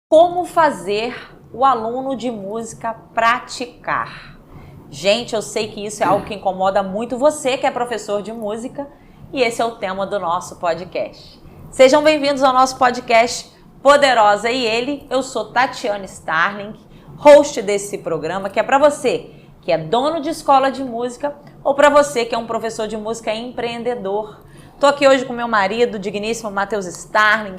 Como fazer o aluno de música praticar? Gente, eu sei que isso é algo que incomoda muito você que é professor de música e esse é o tema do nosso podcast. Sejam bem-vindos ao nosso podcast Poderosa e Ele. Eu sou Tatiana Starling, host desse programa, que é para você que é dono de escola de música ou para você que é um professor de música empreendedor. Estou aqui hoje com meu marido, digníssimo Matheus Starling,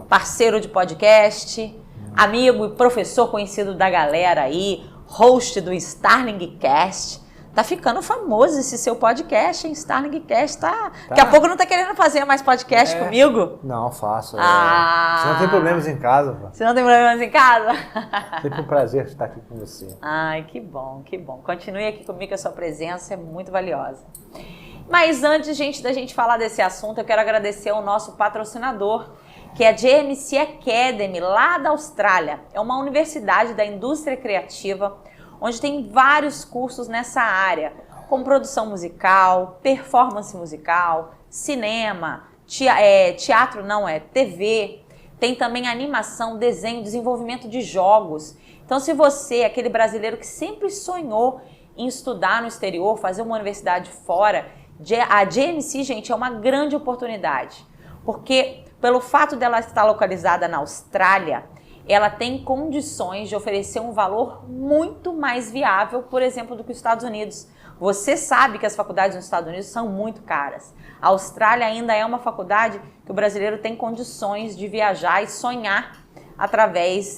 parceiro de podcast, amigo e professor conhecido da galera aí, host do Starling Cast. Tá ficando famoso esse seu podcast, hein? Starling Cast, tá? Daqui a pouco não tá querendo fazer mais podcast comigo? Não, faço. Se não tem problemas em casa. Pô. Se não tem problemas em casa? Sempre um prazer estar aqui com você. Ai, que bom, que bom. Continue aqui comigo, a sua presença é muito valiosa. Mas antes, gente, da gente falar desse assunto, eu quero agradecer ao nosso patrocinador, que é a JMC Academy, lá da Austrália. É uma universidade da indústria criativa, onde tem vários cursos nessa área, como produção musical, performance musical, cinema, teatro não, TV, tem também animação, desenho, desenvolvimento de jogos. Então, se você é aquele brasileiro que sempre sonhou em estudar no exterior, fazer uma universidade fora, a JMC, gente, é uma grande oportunidade, porque pelo fato dela estar localizada na Austrália, ela tem condições de oferecer um valor muito mais viável, por exemplo, do que os Estados Unidos. Você sabe que as faculdades nos Estados Unidos são muito caras. A Austrália ainda é uma faculdade que o brasileiro tem condições de viajar e sonhar através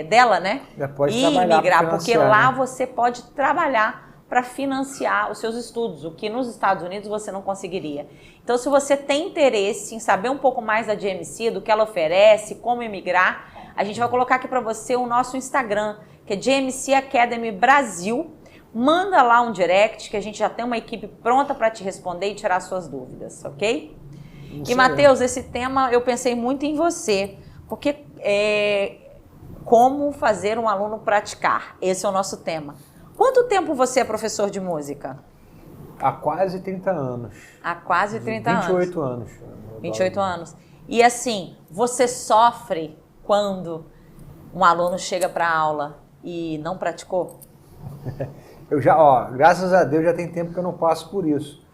dela, né? E migrar, porque lá você pode trabalhar para financiar os seus estudos, o que nos Estados Unidos você não conseguiria. Então, se você tem interesse em saber um pouco mais da JMC, do que ela oferece, como emigrar, a gente vai colocar aqui para você o nosso Instagram, que é JMC Academy Brasil. Manda lá um direct, que a gente já tem uma equipe pronta para te responder e tirar suas dúvidas, ok? E, Matheus, esse tema eu pensei muito em você, porque como fazer um aluno praticar? Esse é o nosso tema. Quanto tempo você é professor de música? Há quase 30 anos. Há quase 30 anos. 28 anos. 28 anos. E assim, você sofre quando um aluno chega para a aula e não praticou? Eu graças a Deus já tem tempo que eu não passo por isso.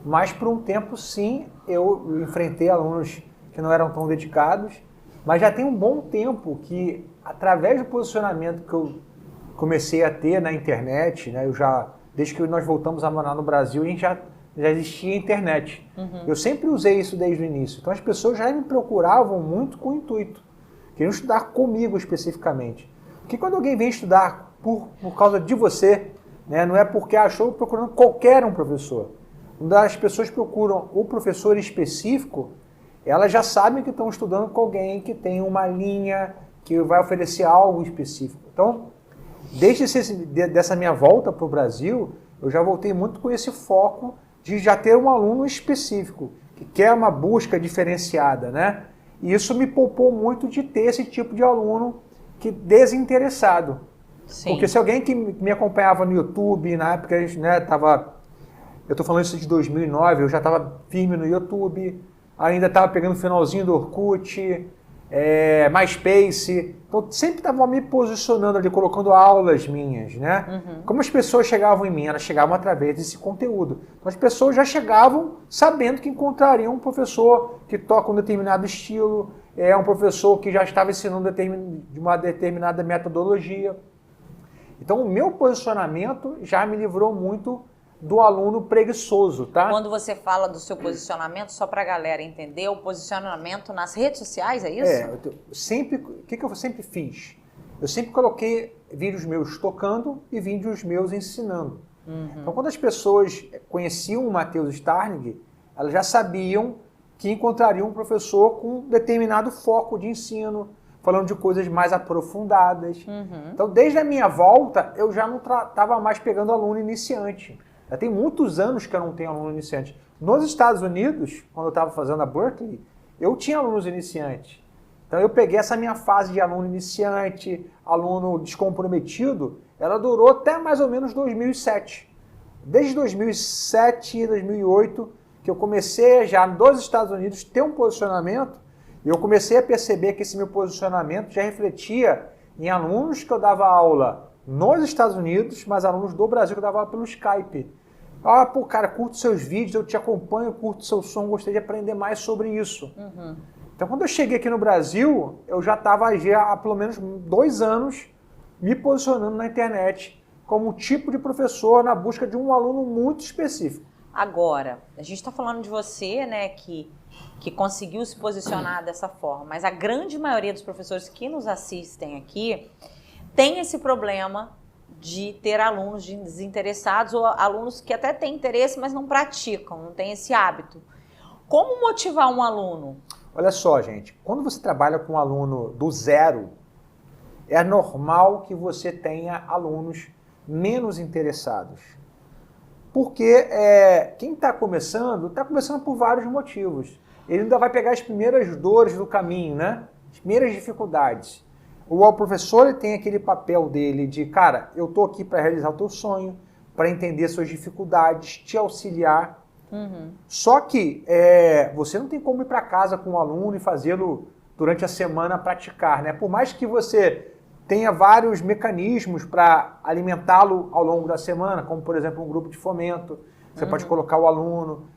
Mas por um tempo sim, eu enfrentei alunos que não eram tão dedicados, mas já tem um bom tempo que, através do posicionamento que eu comecei a ter na internet, né, desde que nós voltamos a morar no Brasil, a gente já existia a internet. Uhum. Eu sempre usei isso desde o início. Então as pessoas já me procuravam muito com o intuito. Queriam estudar comigo especificamente. Porque quando alguém vem estudar por causa de você, né, não é porque achou procurando qualquer um professor. Quando as pessoas procuram o professor específico, elas já sabem que estão estudando com alguém que tem uma linha, que vai oferecer algo específico. Então, dessa minha volta para o Brasil, eu já voltei muito com esse foco de já ter um aluno específico, que quer uma busca diferenciada, né? E isso me poupou muito de ter esse tipo de aluno desinteressado. Sim. Porque se alguém que me acompanhava no YouTube, na época, eu estou falando isso de 2009, eu já estava firme no YouTube, ainda estava pegando o finalzinho do Orkut, MySpace, então sempre estava me posicionando ali, colocando aulas minhas, né? Uhum. Como as pessoas chegavam em mim? Elas chegavam através desse conteúdo. Então as pessoas já chegavam sabendo que encontrariam um professor que toca um determinado estilo, um professor que já estava ensinando de uma determinada metodologia. Então o meu posicionamento já me livrou muito do aluno preguiçoso, tá? Quando você fala do seu posicionamento, só para a galera entender, o posicionamento nas redes sociais, é isso? O que eu sempre fiz? Eu sempre coloquei vídeos meus tocando e vídeos meus ensinando. Uhum. Então, quando as pessoas conheciam o Matheus Starling, elas já sabiam que encontrariam um professor com um determinado foco de ensino, falando de coisas mais aprofundadas. Uhum. Então, desde a minha volta, eu já não estava mais pegando aluno iniciante. Já tem muitos anos que eu não tenho aluno iniciante. Nos Estados Unidos, quando eu estava fazendo a Berkeley, eu tinha alunos iniciantes. Então eu peguei essa minha fase de aluno iniciante, aluno descomprometido, ela durou até mais ou menos 2007. Desde 2007, 2008, que eu comecei já nos Estados Unidos ter um posicionamento E eu comecei a perceber que esse meu posicionamento já refletia em alunos que eu dava aula nos Estados Unidos, mas alunos do Brasil que eu dava aula pelo Skype. Ah, pô, cara, curto seus vídeos, eu te acompanho, curto seu som, gostaria de aprender mais sobre isso. Então, quando eu cheguei aqui no Brasil, eu já estava há pelo menos 2 anos me posicionando na internet como tipo de professor na busca de um aluno muito específico. Agora, a gente está falando de você, né, que conseguiu se posicionar dessa forma, mas a grande maioria dos professores que nos assistem aqui tem esse problema de ter alunos desinteressados ou alunos que até têm interesse, mas não praticam, não têm esse hábito. Como motivar um aluno? Olha só, gente, quando você trabalha com um aluno do zero, é normal que você tenha alunos menos interessados. Porque quem está começando por vários motivos. Ele ainda vai pegar as primeiras dores do caminho, né? As primeiras dificuldades. O professor ele tem aquele papel dele de, cara, eu estou aqui para realizar o teu sonho, para entender suas dificuldades, te auxiliar. Só que você não tem como ir para casa com o aluno e fazê-lo durante a semana praticar, né? Por mais que você tenha vários mecanismos para alimentá-lo ao longo da semana, como por exemplo um grupo de fomento, você pode colocar o aluno,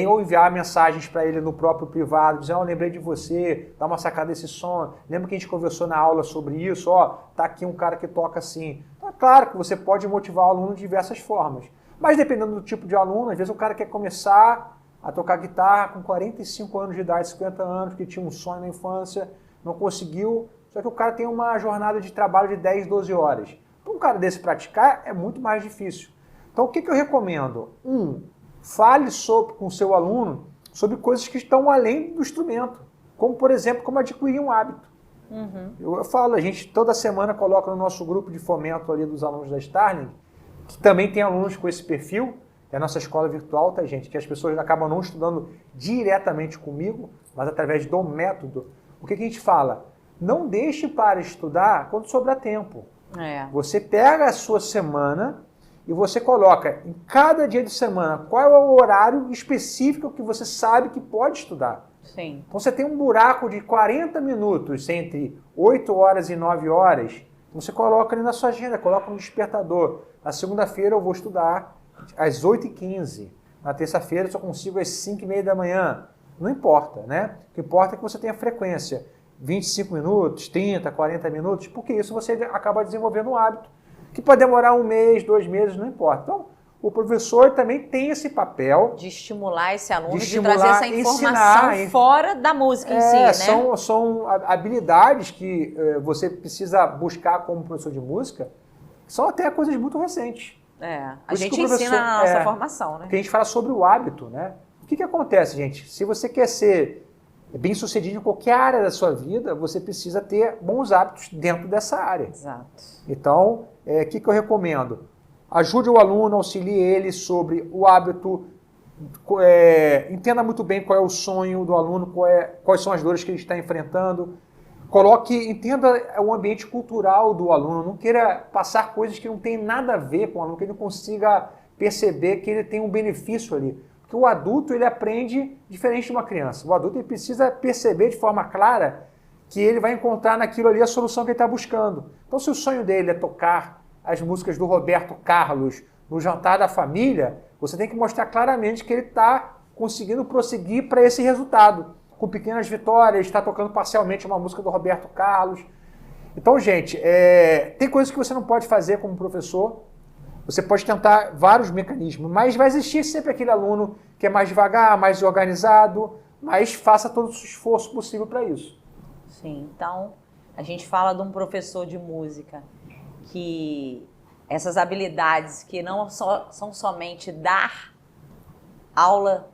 ou enviar mensagens para ele no próprio privado, dizer, lembrei de você, dá uma sacada desse som, lembra que a gente conversou na aula sobre isso, tá aqui um cara que toca assim. Então, é claro que você pode motivar o aluno de diversas formas, mas dependendo do tipo de aluno, às vezes o cara quer começar a tocar guitarra com 45 anos de idade, 50 anos, que tinha um sonho na infância, não conseguiu, só que o cara tem uma jornada de trabalho de 10, 12 horas. Para um cara desse praticar, é muito mais difícil. Então, o que eu recomendo? Fale com o seu aluno sobre coisas que estão além do instrumento, como, por exemplo, como adquirir um hábito. Eu falo, a gente toda semana coloca no nosso grupo de fomento ali dos alunos da Starling, que também tem alunos com esse perfil, é a nossa escola virtual, tá, gente? Que as pessoas acabam não estudando diretamente comigo, mas através do método. O que a gente fala? Não deixe para estudar quando sobrar tempo. Você pega a sua semana e você coloca em cada dia de semana qual é o horário específico que você sabe que pode estudar. Sim. Então você tem um buraco de 40 minutos entre 8 horas e 9 horas, você coloca ali na sua agenda, coloca no despertador. Na segunda-feira eu vou estudar às 8h15. Na terça-feira eu só consigo às 5h30 da manhã. Não importa, né? O que importa é que você tenha frequência. 25 minutos, 30, 40 minutos, porque isso você acaba desenvolvendo um hábito que pode demorar 1 mês, 2 meses, não importa. Então, o professor também tem esse papel de estimular esse aluno, de trazer essa informação fora da música em si, né? São habilidades que você precisa buscar como professor de música, são até coisas muito recentes. A gente ensina na nossa formação, né? Que a gente fala sobre o hábito, né? O que acontece, gente? Se você quer ser bem sucedido em qualquer área da sua vida, você precisa ter bons hábitos dentro dessa área. Exato. Então, o que eu recomendo? Ajude o aluno, auxilie ele sobre o hábito, entenda muito bem qual é o sonho do aluno, quais são as dores que ele está enfrentando. Entenda o ambiente cultural do aluno, não queira passar coisas que não tem nada a ver com o aluno, que ele não consiga perceber que ele tem um benefício ali. Porque o adulto ele aprende diferente de uma criança. O adulto ele precisa perceber de forma clara que ele vai encontrar naquilo ali a solução que ele está buscando. Então, se o sonho dele é tocar as músicas do Roberto Carlos no jantar da família, você tem que mostrar claramente que ele está conseguindo prosseguir para esse resultado. Com pequenas vitórias, está tocando parcialmente uma música do Roberto Carlos. Então, gente, tem coisas que você não pode fazer como professor. Você pode tentar vários mecanismos, mas vai existir sempre aquele aluno que é mais devagar, mais organizado, mas faça todo o esforço possível para isso. Sim, então a gente fala de um professor de música que essas habilidades que não são somente dar aula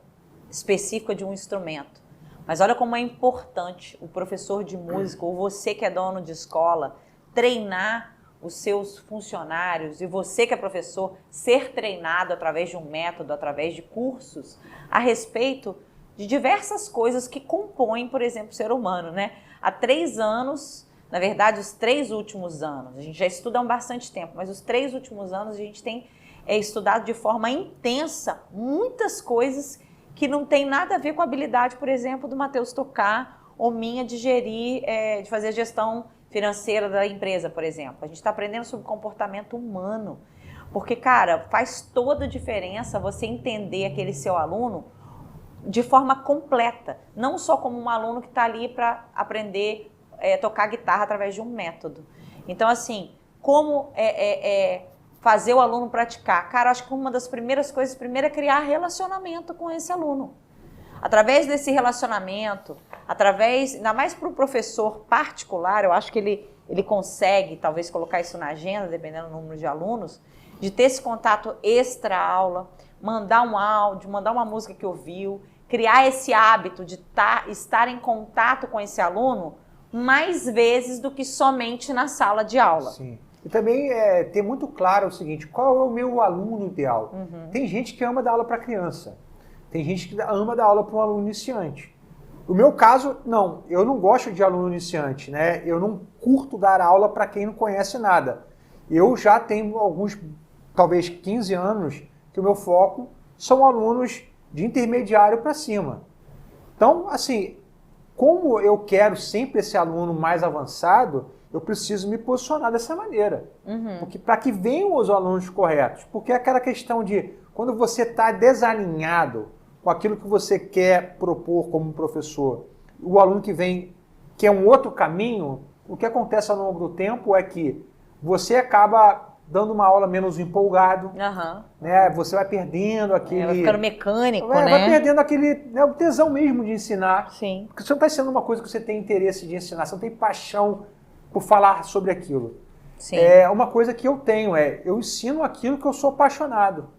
específica de um instrumento, mas olha como é importante o professor de música, ou você que é dono de escola, treinar os seus funcionários e você que é professor, ser treinado através de um método, através de cursos, a respeito de diversas coisas que compõem, por exemplo, o ser humano, né? Há 3 anos, na verdade, os 3 últimos anos, a gente já estuda há bastante tempo, mas os 3 últimos anos a gente tem estudado de forma intensa muitas coisas que não tem nada a ver com a habilidade, por exemplo, do Matheus tocar ou minha de gerir, de fazer a gestão financeira da empresa, por exemplo. A gente está aprendendo sobre comportamento humano. Porque, cara, faz toda a diferença você entender aquele seu aluno de forma completa. Não só como um aluno que está ali para aprender tocar guitarra através de um método. Então, assim, como fazer o aluno praticar? Cara, acho que uma das primeiras coisas, primeiro é criar relacionamento com esse aluno. Através desse relacionamento, ainda mais para o professor particular, eu acho que ele consegue, talvez, colocar isso na agenda, dependendo do número de alunos, de ter esse contato extra-aula, mandar um áudio, mandar uma música que ouviu, criar esse hábito de estar em contato com esse aluno mais vezes do que somente na sala de aula. Sim. E também ter muito claro o seguinte, qual é o meu aluno ideal? Tem gente que ama dar aula para criança, tem gente que ama dar aula para um aluno iniciante. No meu caso, não, eu não gosto de aluno iniciante, né? Eu não curto dar aula para quem não conhece nada. Eu já tenho alguns, talvez 15 anos, que o meu foco são alunos de intermediário para cima. Então, assim, como eu quero sempre esse aluno mais avançado, eu preciso me posicionar dessa maneira. Porque para que venham os alunos corretos. Porque é aquela questão de, quando você está desalinhado com aquilo que você quer propor como professor, o aluno que vem, que é um outro caminho, o que acontece ao longo do tempo é que você acaba dando uma aula menos empolgado, né? Você vai perdendo aquele... vai ficando mecânico, né? né? Vai perdendo aquele o tesão mesmo de ensinar. Sim. Porque você não está ensinando uma coisa que você tem interesse de ensinar, você não tem paixão por falar sobre aquilo. Sim. É uma coisa que eu tenho, eu ensino aquilo que eu sou apaixonado.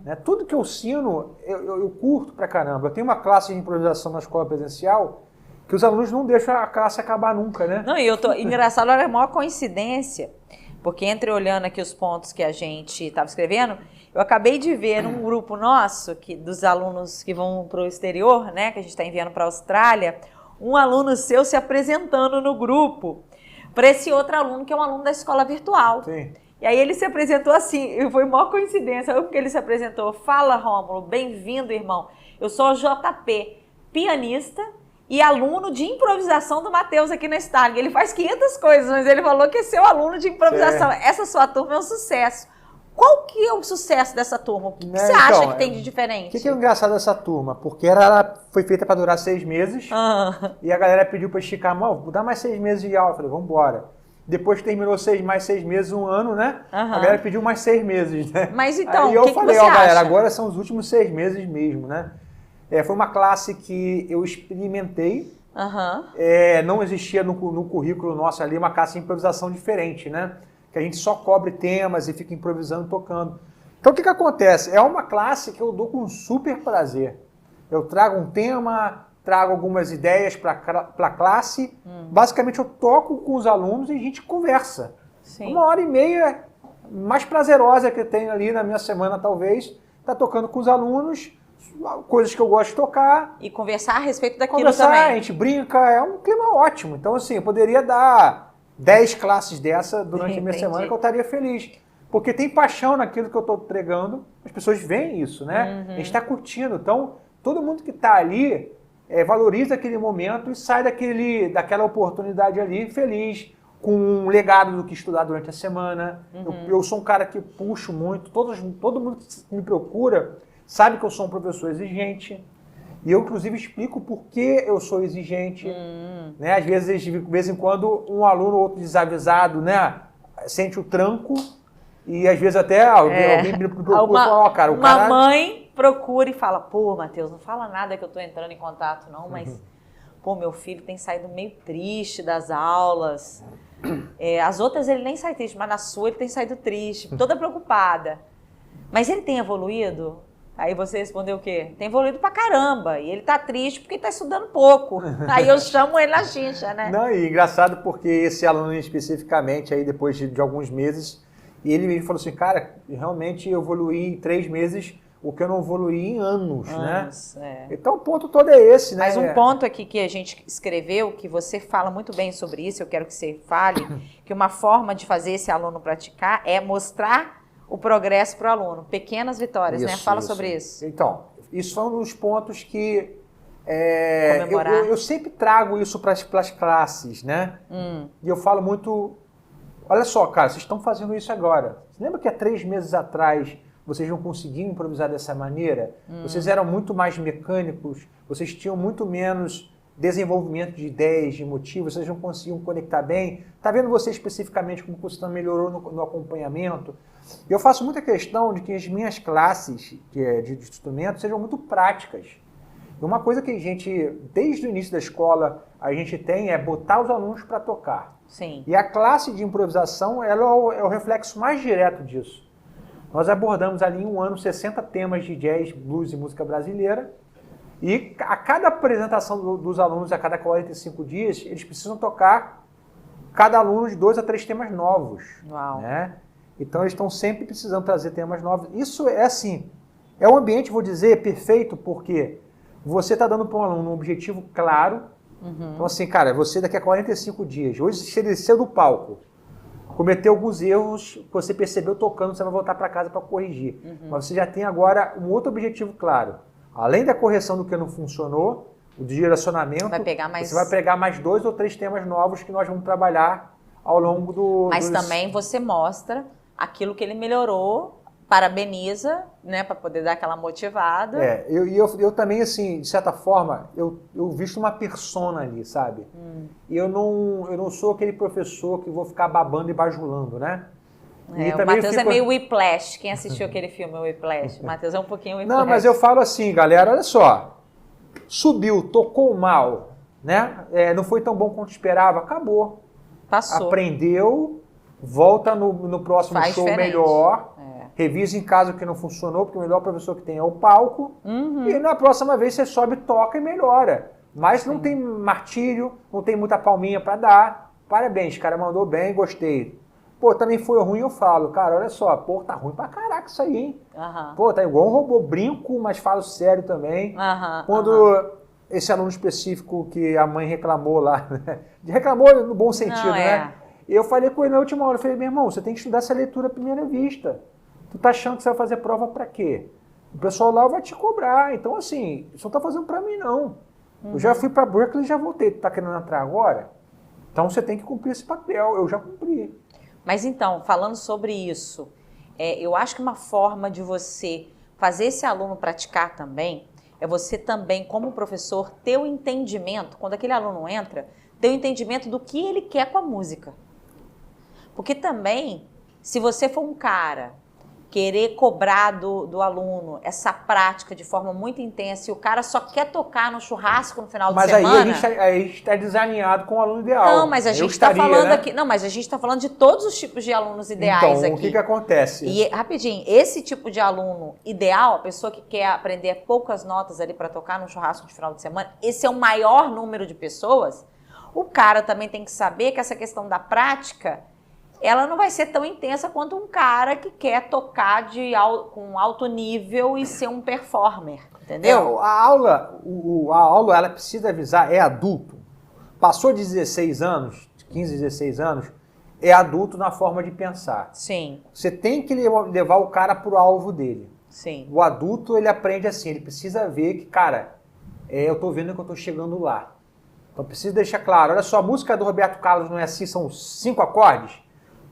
Né? Tudo que eu ensino, eu curto pra caramba. Eu tenho uma classe de improvisação na escola presencial que os alunos não deixam a classe acabar nunca, né? Não, e engraçado, olha, a maior coincidência, porque entre olhando aqui os pontos que a gente estava escrevendo, eu acabei de ver num grupo nosso, dos alunos que vão para o exterior, né, que a gente está enviando para a Austrália, um aluno seu se apresentando no grupo para esse outro aluno, que é um aluno da escola virtual. Sim. E aí ele se apresentou assim, e foi uma coincidência, porque ele se apresentou: fala, Rômulo, bem-vindo, irmão. Eu sou o JP, pianista e aluno de improvisação do Matheus aqui na Starling. Ele faz 500 coisas, mas ele falou que é seu aluno de improvisação. Essa sua turma é um sucesso. Qual que é o sucesso dessa turma? O que você acha que tem de diferente? O que é engraçado dessa turma? Porque ela foi feita para durar 6 meses e a galera pediu para esticar, vou dar mais 6 meses de aula. Eu falei, vamos embora. Depois terminou mais 6 meses, 1 ano, né? A galera pediu mais 6 meses, né? Mas então, aí eu falei, você acha? Galera, agora são os últimos 6 meses mesmo, né? Foi uma classe que eu experimentei. Não existia no currículo nosso ali uma classe de improvisação diferente, né? Que a gente só cobre temas e fica improvisando, tocando. Então o que acontece? É uma classe que eu dou com super prazer. Eu trago um tema, trago algumas ideias para a classe. Basicamente eu toco com os alunos e a gente conversa. Sim. 1h30 mais prazerosa que eu tenho ali na minha semana, talvez, tá tocando com os alunos, coisas que eu gosto de tocar. E conversar a respeito daquilo também. A gente brinca, é um clima ótimo. Então assim, eu poderia dar 10 classes dessa durante a minha semana que eu estaria feliz. Porque tem paixão naquilo que eu estou entregando, as pessoas veem isso, né? A gente está curtindo. Então, todo mundo que está ali valoriza aquele momento e sai daquela oportunidade ali feliz, com um legado do que estudar durante a semana. Eu sou um cara que puxo muito, todo mundo que me procura sabe que eu sou um professor exigente. E eu, inclusive, explico por que eu sou exigente. Né? Às vezes, de vez em quando, um aluno ou outro desavisado, né, sente o tranco e, às vezes, até alguém me procura e fala, cara, o cara... Uma mãe procura e fala, pô, Matheus, não fala nada que eu tô entrando em contato, não, mas, pô, meu filho tem saído meio triste das aulas. As outras ele nem sai triste, mas na sua ele tem saído triste, toda preocupada. Mas ele tem evoluído? Aí você respondeu o quê? Tem evoluído pra caramba. E ele tá triste porque tá estudando pouco. Aí eu chamo ele na chincha, né? Não, e engraçado porque esse aluno especificamente, aí depois de alguns meses, ele me falou assim, cara, realmente eu evoluí em 3 meses o que eu não evoluí em anos, né? Então o ponto todo é esse, né? Mas um ponto aqui que a gente escreveu, que você fala muito bem sobre isso, eu quero que você fale, que uma forma de fazer esse aluno praticar é mostrar o progresso para o aluno, pequenas vitórias, né? Fala sobre isso. Então, isso foi um dos pontos que Comemorar. Eu sempre trago isso para as classes, né? E eu falo muito, olha só, cara, vocês estão fazendo isso agora. Você lembra que há 3 meses atrás vocês não conseguiam improvisar dessa maneira? Vocês eram muito mais mecânicos, vocês tinham muito menos desenvolvimento de ideias, de motivos, vocês não conseguiam conectar bem. Tá vendo você especificamente como você melhorou no acompanhamento? Eu faço muita questão de que as minhas classes de instrumentos sejam muito práticas. E uma coisa que a gente, desde o início da escola, a gente tem é botar os alunos para tocar. Sim. E a classe de improvisação ela é o reflexo mais direto disso. Nós abordamos ali em um ano 60 temas de jazz, blues e música brasileira. E a cada apresentação dos alunos, a cada 45 dias, eles precisam tocar, cada aluno, de 2 a 3 temas novos. Uau. Né? Então eles estão sempre precisando trazer temas novos. Isso é assim, é um ambiente, vou dizer, perfeito, porque você está dando para um aluno um objetivo claro. Então assim, cara, você daqui a 45 dias, hoje se ele desceu do palco, cometeu alguns erros, você percebeu tocando, você vai voltar para casa para corrigir. Mas você já tem agora um outro objetivo claro. Além da correção do que não funcionou, o direcionamento, você vai pegar mais 2 ou 3 temas novos que nós vamos trabalhar ao longo do... Mas também você mostra aquilo que ele melhorou, parabeniza, né, para poder dar aquela motivada. Eu também, assim, de certa forma, eu visto uma persona ali, sabe? E eu não sou aquele professor que vou ficar babando e bajulando, né? O Matheus é meio Whiplash. Quem assistiu aquele filme, o Whiplash? O Matheus é um pouquinho Whiplash. Não, mas eu falo assim, galera, olha só. Subiu, tocou mal, né? Não foi tão bom quanto esperava, acabou. Passou. Aprendeu, volta no próximo Faz show diferente. Melhor. Revisa em casa o que não funcionou, porque o melhor professor que tem é o palco. E na próxima vez você sobe, toca e melhora. Mas não tem martírio, não tem muita palminha para dar. Parabéns, cara, mandou bem, gostei. Pô, também foi ruim, eu falo, cara, olha só, pô, tá ruim pra caraca isso aí, hein? Pô, tá igual um robô, brinco, mas falo sério também. Quando esse aluno específico que a mãe reclamou lá, né? Reclamou no bom sentido, né? Eu falei com ele na última hora, eu falei, meu irmão, você tem que estudar essa leitura à primeira vista. Tu tá achando que você vai fazer prova pra quê? O pessoal lá vai te cobrar, então assim, isso não tá fazendo pra mim não. Eu já fui pra Berkeley e já voltei, tu tá querendo entrar agora? Então você tem que cumprir esse papel, eu já cumpri. Mas então, falando sobre isso, eu acho que uma forma de você fazer esse aluno praticar também, é você também, como professor, ter o entendimento, quando aquele aluno entra, ter o entendimento do que ele quer com a música. Porque também, se você for um cara querer cobrar do aluno essa prática de forma muito intensa e o cara só quer tocar no churrasco no final de semana... Mas aí a gente está desalinhado com o aluno ideal. Não, mas a gente está falando aqui... Não, mas a gente está falando de todos os tipos de alunos ideais aqui. Então, o que acontece? E, rapidinho, esse tipo de aluno ideal, a pessoa que quer aprender poucas notas ali para tocar no churrasco de final de semana, esse é o maior número de pessoas. O cara também tem que saber que essa questão da prática... ela não vai ser tão intensa quanto um cara que quer tocar com alto nível e ser um performer, entendeu? A aula ela precisa avisar, é adulto. Passou de 16 anos, 15, 16 anos, é adulto na forma de pensar. Sim. Você tem que levar o cara pro alvo dele. Sim. O adulto, ele aprende assim, ele precisa ver que, cara, eu tô vendo que eu tô chegando lá. Então preciso deixar claro, olha só, a música do Roberto Carlos não é assim, são 5 acordes?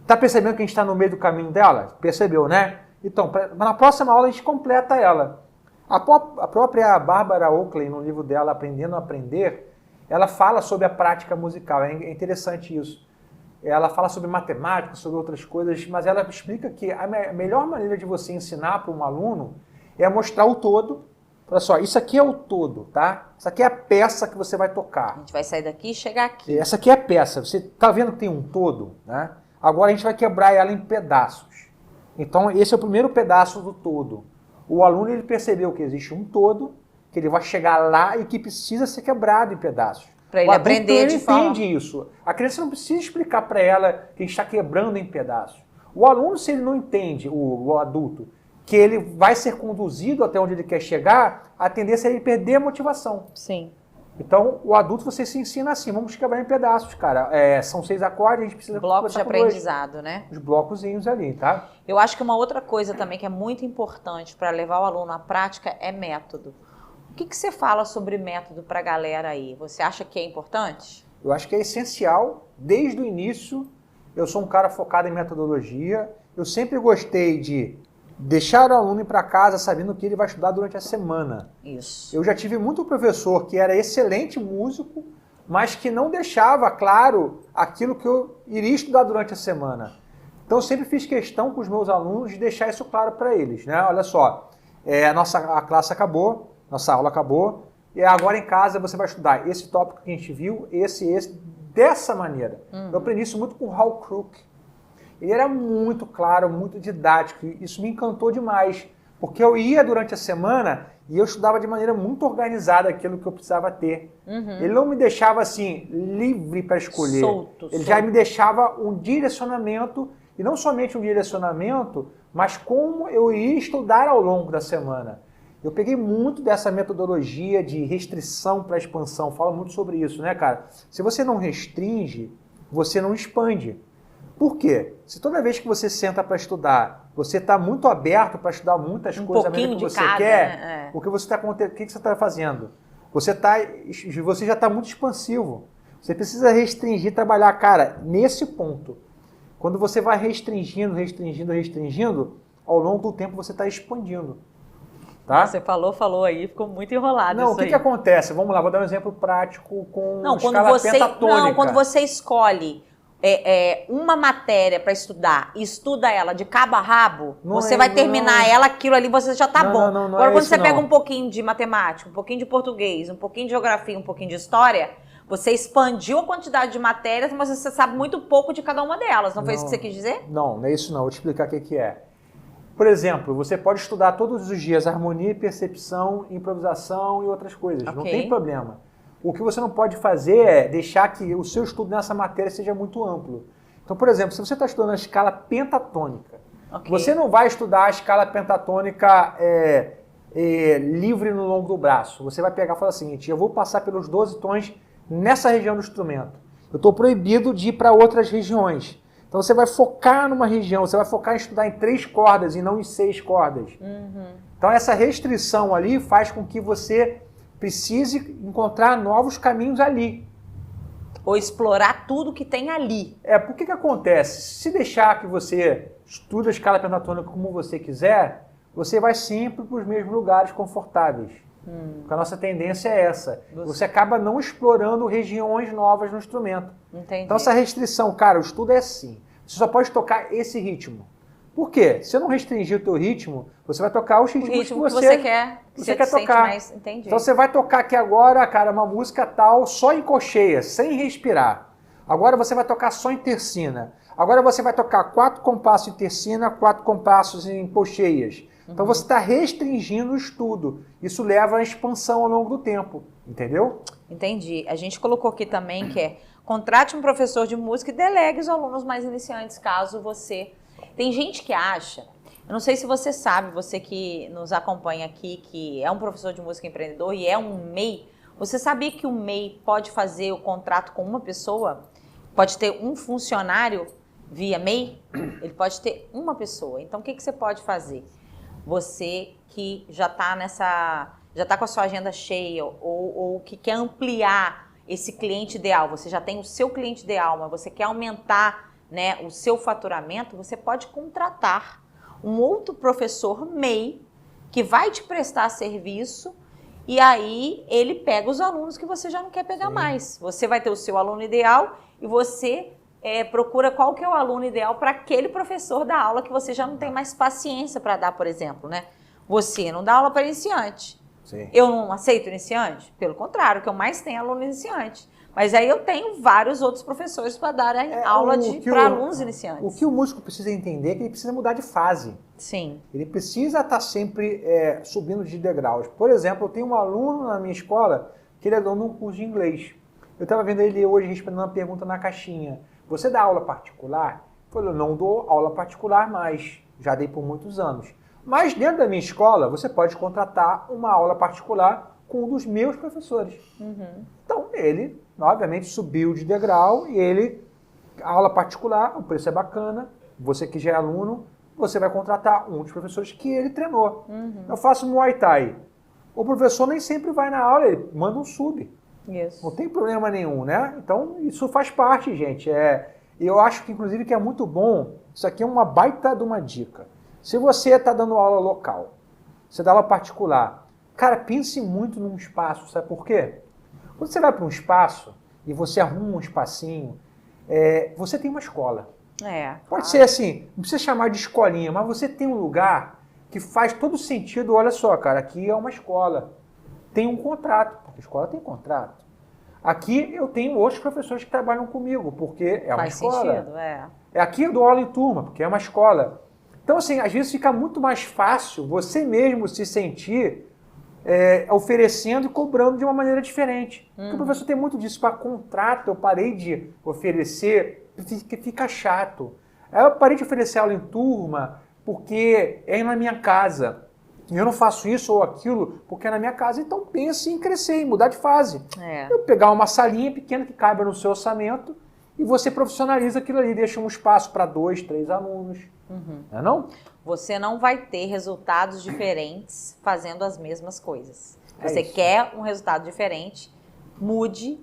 Tá percebendo que a gente está no meio do caminho dela? Percebeu, né? Então, na próxima aula a gente completa ela. A própria Barbara Oakley, no livro dela, Aprendendo a Aprender, ela fala sobre a prática musical. É interessante isso. Ela fala sobre matemática, sobre outras coisas, mas ela explica que a melhor maneira de você ensinar para um aluno é mostrar o todo. Olha só, isso aqui é o todo, tá? Isso aqui é a peça que você vai tocar. A gente vai sair daqui e chegar aqui. Essa aqui é a peça. Você tá vendo que tem um todo, né? Agora a gente vai quebrar ela em pedaços. Então esse é o primeiro pedaço do todo. O aluno ele percebeu que existe um todo, que ele vai chegar lá e que precisa ser quebrado em pedaços. Para ele aprender de forma... Ele entende isso. A criança não precisa explicar para ela que a gente está quebrando em pedaços. O aluno, se ele não entende, o adulto, que ele vai ser conduzido até onde ele quer chegar, a tendência é ele perder a motivação. Sim. Então, o adulto você se ensina assim, vamos quebrar em pedaços, cara. São 6 acordes, a gente precisa... Blocos de aprendizado, né? Os blocozinhos ali, tá? Eu acho que uma outra coisa também que é muito importante para levar o aluno à prática é método. O que você fala sobre método para a galera aí? Você acha que é importante? Eu acho que é essencial. Desde o início, eu sou um cara focado em metodologia. Eu sempre gostei de deixar o aluno ir para casa sabendo o que ele vai estudar durante a semana. Isso. Eu já tive muito professor que era excelente músico, mas que não deixava claro aquilo que eu iria estudar durante a semana. Então eu sempre fiz questão com os meus alunos de deixar isso claro para eles, né? Olha só, a classe acabou, nossa aula acabou, e agora em casa você vai estudar esse tópico que a gente viu, esse, dessa maneira. Eu aprendi isso muito com o Hal Crook. Ele era muito claro, muito didático, e isso me encantou demais, porque eu ia durante a semana e eu estudava de maneira muito organizada aquilo que eu precisava ter. Ele não me deixava assim, livre para escolher. Ele já me deixava um direcionamento, e não somente um direcionamento, mas como eu iria estudar ao longo da semana. Eu peguei muito dessa metodologia de restrição para expansão, falo muito sobre isso, né, cara? Se você não restringe, você não expande. Por quê? Se toda vez que você senta para estudar, você está muito aberto para estudar muitas coisas que você quer, né? O que você está fazendo? Você já está muito expansivo. Você precisa restringir, trabalhar, cara, nesse ponto. Quando você vai restringindo, ao longo do tempo você está expandindo. Tá? Você falou aí, ficou muito enrolado. Não, o que acontece? Vamos lá, vou dar um exemplo prático com escala pentatônica. Não, quando você escolhe uma matéria para estudar e estuda ela de cabo a rabo, você vai terminar ela, aquilo ali você já tá bom. Agora, quando você pega um pouquinho de matemática, um pouquinho de português, um pouquinho de geografia, um pouquinho de história, você expandiu a quantidade de matérias, mas você sabe muito pouco de cada uma delas. Não foi isso que você quis dizer? Não, não é isso não. Vou te explicar o que é. Por exemplo, você pode estudar todos os dias harmonia, percepção, improvisação e outras coisas. Não tem problema. O que você não pode fazer é deixar que o seu estudo nessa matéria seja muito amplo. Então, por exemplo, se você está estudando a escala pentatônica, você não vai estudar a escala pentatônica livre no longo do braço. Você vai pegar e falar o seguinte, eu vou passar pelos 12 tons nessa região do instrumento. Eu estou proibido de ir para outras regiões. Então você vai focar numa região, você vai focar em estudar em 3 cordas e não em 6 cordas. Então essa restrição ali faz com que você precise encontrar novos caminhos ali. Ou explorar tudo que tem ali. Por que acontece? Se deixar que você estude a escala pentatônica como você quiser, você vai sempre para os mesmos lugares confortáveis. Porque a nossa tendência é essa. Você acaba não explorando regiões novas no instrumento. Entendi. Então essa restrição, cara, o estudo é assim. Você só pode tocar esse ritmo. Por quê? Se eu não restringir o teu ritmo, você vai tocar os ritmos que você quer tocar. Mais, entendi. Então você vai tocar aqui agora, cara, uma música tal, só em cocheia, sem respirar. Agora você vai tocar só em tercina. Agora você vai tocar 4 compassos em tercina, 4 compassos em cocheias. Então você está restringindo o estudo. Isso leva à expansão ao longo do tempo. Entendeu? Entendi. A gente colocou aqui também que contrate um professor de música e delegue os alunos mais iniciantes, caso você... Tem gente que acha, eu não sei se você sabe, você que nos acompanha aqui, que é um professor de música empreendedor e é um MEI, você sabia que o MEI pode fazer o contrato com uma pessoa? Pode ter um funcionário via MEI? Ele pode ter uma pessoa. Então, o que você pode fazer? Você que já está com a sua agenda cheia ou que quer ampliar esse cliente ideal, você já tem o seu cliente ideal, mas você quer aumentar, né, o seu faturamento, você pode contratar um outro professor MEI que vai te prestar serviço e aí ele pega os alunos que você já não quer pegar mais. Você vai ter o seu aluno ideal e você procura qual que é o aluno ideal para aquele professor da aula que você já não tem mais paciência para dar, por exemplo, né? Você não dá aula para iniciante. Sim. Eu não aceito iniciante? Pelo contrário, o que eu mais tenho é aluno iniciante. Mas aí eu tenho vários outros professores para dar aula para alunos iniciantes. O que o músico precisa entender é que ele precisa mudar de fase. Sim. Ele precisa estar sempre subindo de degraus. Por exemplo, eu tenho um aluno na minha escola que ele é dono de um curso de inglês. Eu estava vendo ele hoje respondendo uma pergunta na caixinha. Você dá aula particular? Eu falei, eu não dou aula particular mais. Já dei por muitos anos. Mas dentro da minha escola, você pode contratar uma aula particular com um dos meus professores. Então, ele, obviamente, subiu de degrau e ele, aula particular, o preço é bacana, você que já é aluno, você vai contratar um dos professores que ele treinou. Eu faço Muay Thai. O professor nem sempre vai na aula, ele manda um sub. Isso. Não tem problema nenhum, né? Então, isso faz parte, gente. Eu acho que, inclusive, que é muito bom. Isso aqui é uma baita de uma dica. Se você está dando aula local, você dá aula particular, cara, pense muito num espaço, sabe por quê? Quando você vai para um espaço e você arruma um espacinho, você tem uma escola. Pode ser assim, não precisa chamar de escolinha, mas você tem um lugar que faz todo sentido. Olha só, cara, aqui é uma escola. Tem um contrato, porque a escola tem contrato. Aqui eu tenho outros professores que trabalham comigo, porque é uma escola. Faz sentido, Aqui eu dou aula em turma, porque é uma escola. Então, assim, às vezes fica muito mais fácil você mesmo se sentir oferecendo e cobrando de uma maneira diferente. Porque o professor tem muito disso. Para contrato, eu parei de oferecer, fica chato. Eu parei de oferecer aula em turma porque é na minha casa. Eu não faço isso ou aquilo porque é na minha casa. Então pense em crescer, em mudar de fase. Eu pegar uma salinha pequena que caiba no seu orçamento e você profissionaliza aquilo ali, deixa um espaço para 2, 3 alunos. Não é não? Você não vai ter resultados diferentes fazendo as mesmas coisas. Você quer um resultado diferente, mude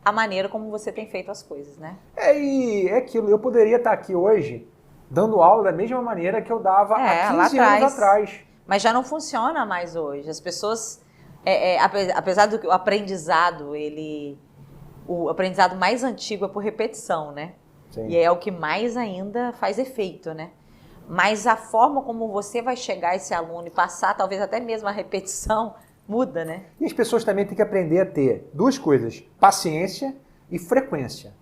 a maneira como você tem feito as coisas, né? E é aquilo, eu poderia estar aqui hoje dando aula da mesma maneira que eu dava há 15 anos atrás. Mas já não funciona mais hoje. As pessoas, apesar do que o aprendizado, o aprendizado mais antigo é por repetição, né? Sim. E é o que mais ainda faz efeito, né? Mas a forma como você vai chegar a esse aluno e passar, talvez até mesmo a repetição, muda, né? E as pessoas também têm que aprender a ter duas coisas, paciência e frequência.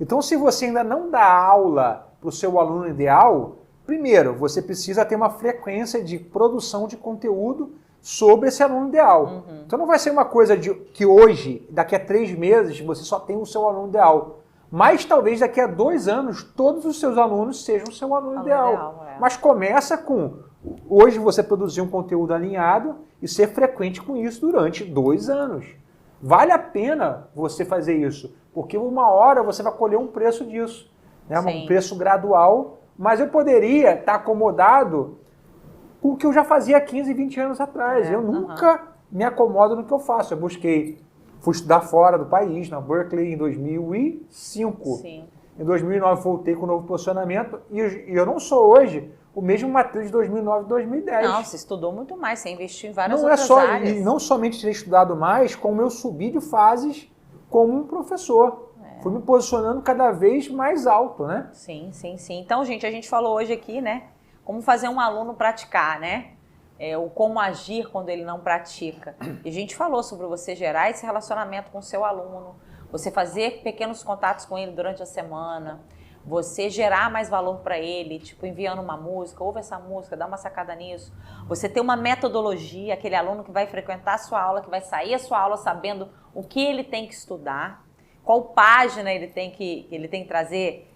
Então, se você ainda não dá aula para o seu aluno ideal, primeiro, você precisa ter uma frequência de produção de conteúdo sobre esse aluno ideal. Então, não vai ser uma coisa que hoje, daqui a 3 meses, você só tem o seu aluno ideal. Mas talvez daqui a 2 anos, todos os seus alunos sejam o seu aluno ideal. Mas começa com, hoje você produzir um conteúdo alinhado e ser frequente com isso durante 2 anos. Vale a pena você fazer isso, porque uma hora você vai colher um preço disso, né? Um preço gradual, mas eu poderia estar acomodado com o que eu já fazia há 15, 20 anos atrás. Eu nunca me acomodo no que eu faço. Eu fui estudar fora do país, na Berkeley, em 2005. Sim. Em 2009 voltei com um novo posicionamento e eu não sou hoje o mesmo Matheus de 2009 e 2010. Não, você estudou muito mais, você investiu em várias outras áreas. E não somente ter estudado mais, como eu subi de fases como um professor. Fui me posicionando cada vez mais alto, né? Sim. Então, gente, a gente falou hoje aqui, né? Como fazer um aluno praticar, né? O como agir quando ele não pratica. E a gente falou sobre você gerar esse relacionamento com o seu aluno, você fazer pequenos contatos com ele durante a semana, você gerar mais valor para ele, tipo enviando uma música, ouve essa música, dá uma sacada nisso. Você ter uma metodologia, aquele aluno que vai frequentar a sua aula, que vai sair a sua aula sabendo o que ele tem que estudar, qual página ele tem que trazer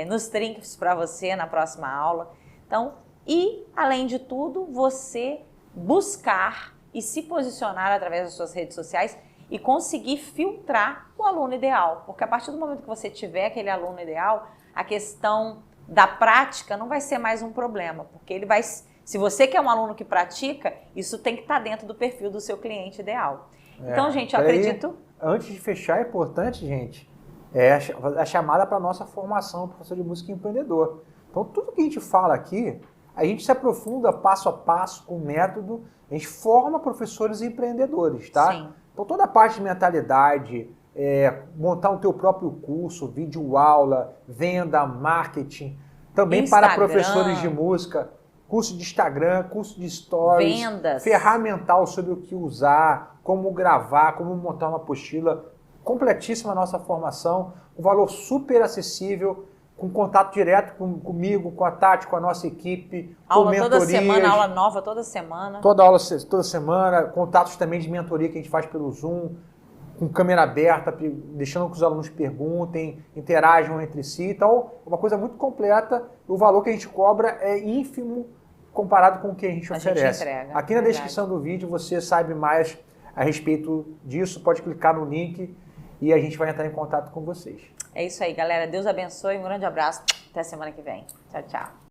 nos trinks para você na próxima aula. Então, e, além de tudo, você buscar e se posicionar através das suas redes sociais e conseguir filtrar o aluno ideal. Porque a partir do momento que você tiver aquele aluno ideal, a questão da prática não vai ser mais um problema. Porque ele vai, se você quer um aluno que pratica, isso tem que estar dentro do perfil do seu cliente ideal. Então, gente, eu acredito... Antes de fechar, é importante, gente, a chamada para a nossa formação, professor de música e empreendedor. Então, tudo que a gente fala aqui, a gente se aprofunda passo a passo com o método, a gente forma professores e empreendedores, tá? Sim. Então toda a parte de mentalidade, montar o teu próprio curso, vídeo aula, venda, marketing, também Instagram, para professores de música, curso de Instagram, curso de stories, vendas, ferramental sobre o que usar, como gravar, como montar uma apostila, completíssima a nossa formação, um valor super acessível, com contato direto comigo, com a Tati, com a nossa equipe, aula com toda semana, aula nova toda semana. Toda semana, contatos também de mentoria que a gente faz pelo Zoom, com câmera aberta, deixando que os alunos perguntem, interajam entre si. Então, é uma coisa muito completa. O valor que a gente cobra é ínfimo comparado com o que a gente oferece. Entrega, aqui na descrição do vídeo você sabe mais a respeito disso, pode clicar no link e a gente vai entrar em contato com vocês. É isso aí, galera. Deus abençoe. Um grande abraço. Até a semana que vem. Tchau, tchau.